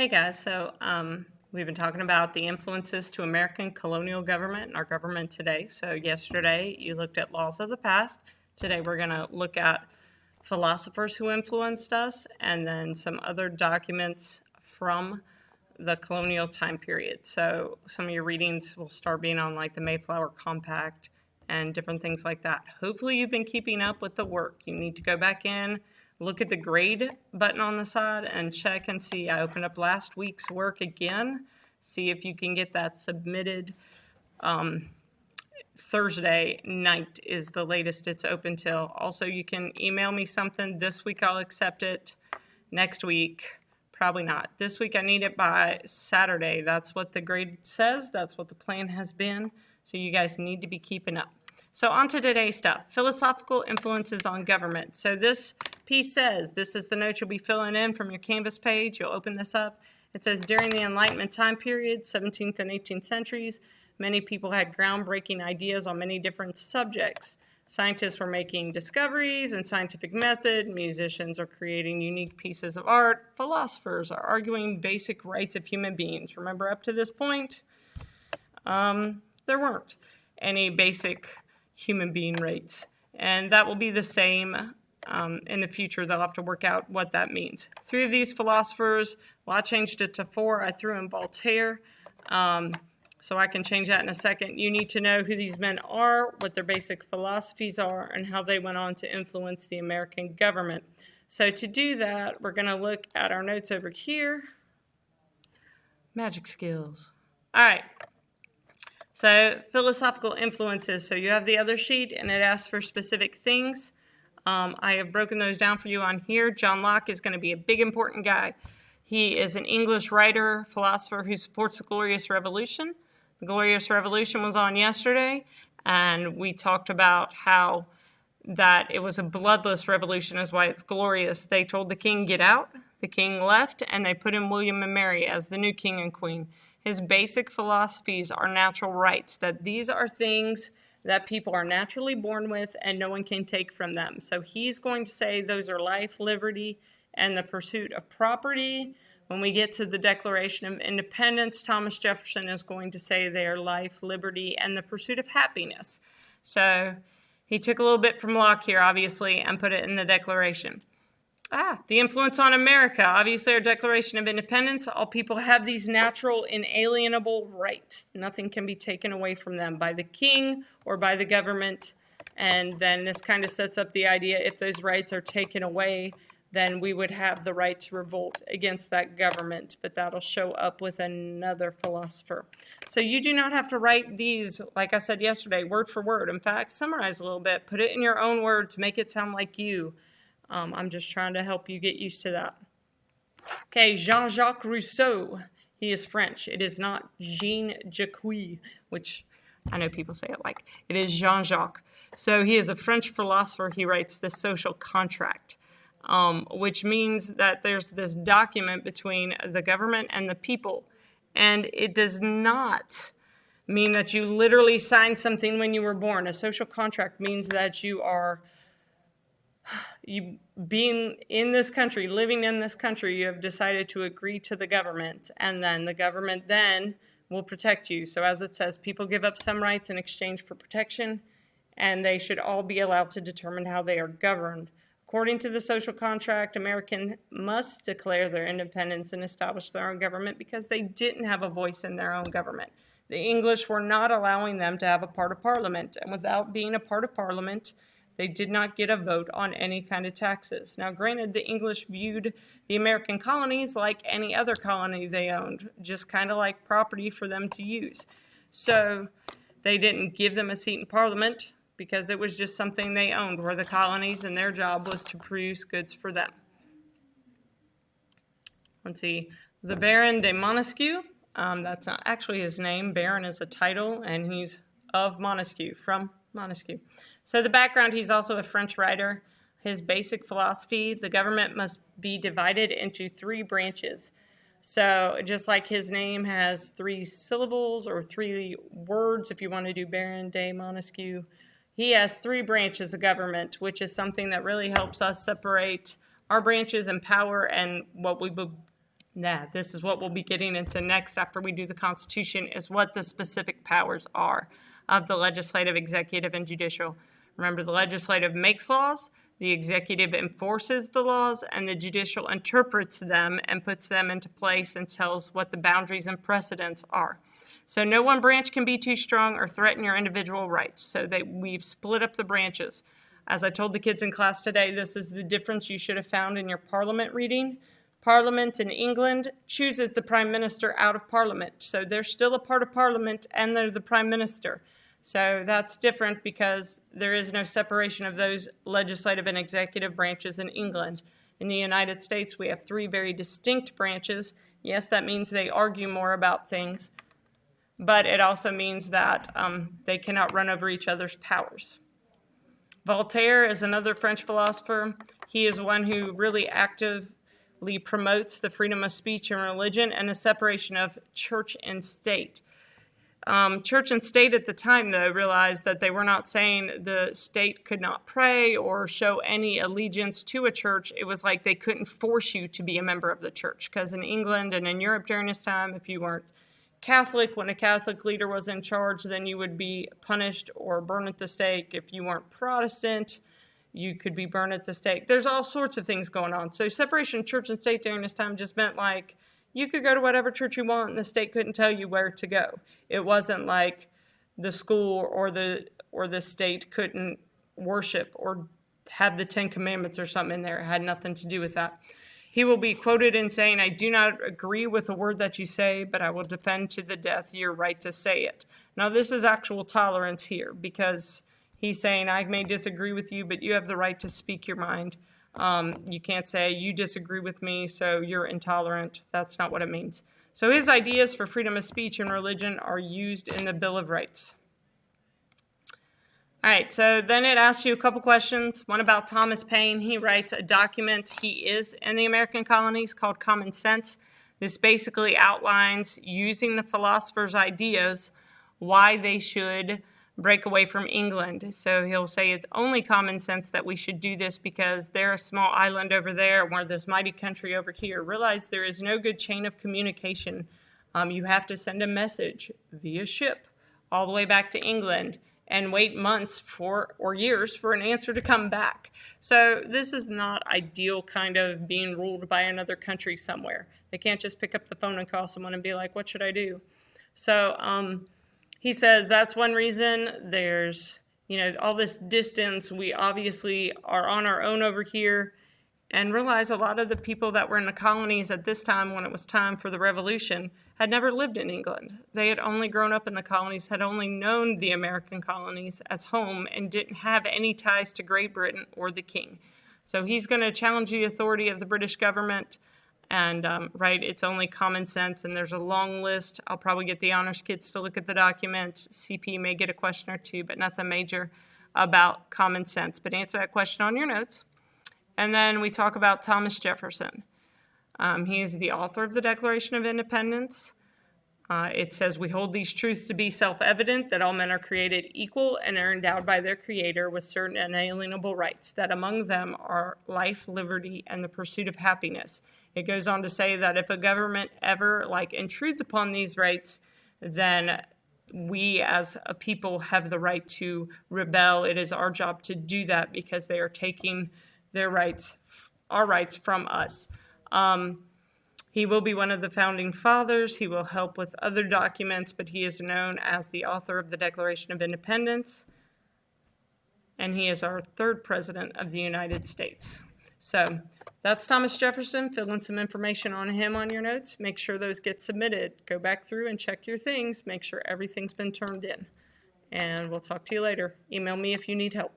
Hey guys, we've been talking about the influences to American colonial government and our government today. So yesterday you looked at laws of the past. Today we're going to look at philosophers who influenced us and then some other documents from the colonial time period. So some of your readings will start being on like the Mayflower Compact and different things like that. Hopefully you've been keeping up with the work. You need to go back in, look at the grade button on the side and check and see. I opened up last week's work again. See if you can get that submitted. Thursday night is the latest it's open till. Also, you can email me something. This week I'll accept it. Next week, probably not. This week I need it by Saturday. That's what the grade says. That's what the plan has been. So you guys need to be keeping up. So on to today's stuff. Philosophical influences on government. So this piece says, this is the note you'll be filling in from your Canvas page. You'll open this up. It says, during the Enlightenment time period, 17th and 18th centuries, many people had groundbreaking ideas on many different subjects. Scientists were making discoveries in scientific method. Musicians are creating unique pieces of art. Philosophers are arguing basic rights of human beings. Remember, up to this point, there weren't any basic human being rights. And that will be the same in the future. They'll have to work out what that means. Three of these philosophers, well, I changed it to four. I threw in Voltaire. So I can change that in a second. You need to know who these men are, what their basic philosophies are, and how they went on to influence the American government. So to do that, we're going to look at our notes over here. Magic skills. All right. So philosophical influences. So you have the other sheet, and it asks for specific things. I have broken those down for you on here. John Locke is going to be a big, important guy. He is an English writer, philosopher who supports the Glorious Revolution. The Glorious Revolution was on yesterday, and we talked about how that it was a bloodless revolution is why it's glorious. They told the king, get out. The king left, and they put in William and Mary as the new king and queen. His basic philosophies are natural rights, that these are things that people are naturally born with and no one can take from them. So he's going to say those are life, liberty, and the pursuit of property. When we get to the Declaration of Independence, Thomas Jefferson is going to say they are life, liberty, and the pursuit of happiness. So he took a little bit from Locke here, obviously, and put it in the Declaration. The influence on America. Obviously, our Declaration of Independence, all people have these natural, inalienable rights. Nothing can be taken away from them by the king or by the government. And then this kind of sets up the idea if those rights are taken away, then we would have the right to revolt against that government. But that'll show up with another philosopher. So you do not have to write these, like I said yesterday, word for word. In fact, summarize a little bit. Put it in your own words. Make it sound like you. I'm just trying to help you get used to that. Okay, Jean-Jacques Rousseau. He is French. It is not Jean-Jacques, which I know people say it like. It is Jean-Jacques. So he is a French philosopher. He writes The Social Contract, which means that there's this document between the government and the people. And it does not mean that you literally signed something when you were born. A social contract means that you being in this country, living in this country, you have decided to agree to the government, and then the government then will protect you. So as it says, people give up some rights in exchange for protection, and they should all be allowed to determine how they are governed. According to the social contract, Americans must declare their independence and establish their own government because they didn't have a voice in their own government. The English were not allowing them to have a part of Parliament, and without being a part of Parliament, they did not get a vote on any kind of taxes. Now, granted, the English viewed the American colonies like any other colony they owned, just kind of like property for them to use. So they didn't give them a seat in Parliament because it was just something they owned, where the colonies and their job was to produce goods for them. Let's see, the Baron de Montesquieu. That's not actually his name. Baron is a title, and he's of Montesquieu, from Montesquieu. So the background, he's also a French writer. His basic philosophy, the government must be divided into three branches. So just like his name has three syllables or three words, if you want to do Baron de Montesquieu, he has three branches of government, which is something that really helps us separate our branches and power and what we would Nah, this is what we'll be getting into next after we do the Constitution, is what the specific powers are of the legislative, executive, and judicial. Remember, the legislative makes laws, the executive enforces the laws, and the judicial interprets them and puts them into place and tells what the boundaries and precedents are. So no one branch can be too strong or threaten your individual rights. So we've split up the branches. As I told the kids in class today, this is the difference you should have found in your Parliament reading. Parliament in England chooses the Prime Minister out of Parliament. So they're still a part of Parliament and they're the Prime Minister. So that's different because there is no separation of those legislative and executive branches in England. In the United States, we have 3 very distinct branches. Yes, that means they argue more about things, but it also means that they cannot run over each other's powers. Voltaire is another French philosopher. He is one who really actively promotes the freedom of speech and religion and a separation of church and state. Church and state at the time, though, realized that they were not saying the state could not pray or show any allegiance to a church. It was like they couldn't force you to be a member of the church, because in England and in Europe during this time, if you weren't Catholic, when a Catholic leader was in charge, then you would be punished or burned at the stake. If you weren't Protestant, you could be burned at the stake. There's all sorts of things going on. So separation of church and state during this time just meant like you could go to whatever church you want and the state couldn't tell you where to go. It wasn't like the school or the state couldn't worship or have the 10 Commandments or something in there. It had nothing to do with that. He will be quoted in saying, "I do not agree with a word that you say, but I will defend to the death your right to say it." Now, this is actual tolerance here, because he's saying, I may disagree with you, but you have the right to speak your mind. You can't say, you disagree with me, so you're intolerant. That's not what it means. So his ideas for freedom of speech and religion are used in the Bill of Rights. All right, so then it asks you a couple questions. One about Thomas Paine. He writes a document. He is in the American colonies called Common Sense. This basically outlines, using the philosophers' ideas, why they should break away from England. So he'll say it's only common sense that we should do this because they're a small island over there, we're this mighty country over here. Realize there is no good chain of communication. You have to send a message via ship all the way back to England and wait months or years for an answer to come back. So this is not ideal kind of being ruled by another country somewhere. They can't just pick up the phone and call someone and be like, what should I do? So he says that's one reason. There's, all this distance. We obviously are on our own over here, and realize a lot of the people that were in the colonies at this time, when it was time for the revolution, had never lived in England. They had only grown up in the colonies, had only known the American colonies as home, and didn't have any ties to Great Britain or the king. So he's going to challenge the authority of the British government, and it's only common sense, and there's a long list. I'll probably get the honors kids to look at the document. CP may get a question or two, but nothing major about common sense. But answer that question on your notes. And then we talk about Thomas Jefferson. He is the author of the Declaration of Independence. It says, we hold these truths to be self-evident, that all men are created equal and are endowed by their Creator with certain inalienable rights, that among them are life, liberty, and the pursuit of happiness. It goes on to say that if a government ever intrudes upon these rights, then we as a people have the right to rebel. It is our job to do that because they are taking their rights, our rights, from us. He will be one of the founding fathers. He will help with other documents, but he is known as the author of the Declaration of Independence, and he is our 3rd president of the United States. So that's Thomas Jefferson. Fill in some information on him on your notes. Make sure those get submitted. Go back through and check your things. Make sure everything's been turned in. And we'll talk to you later. Email me if you need help.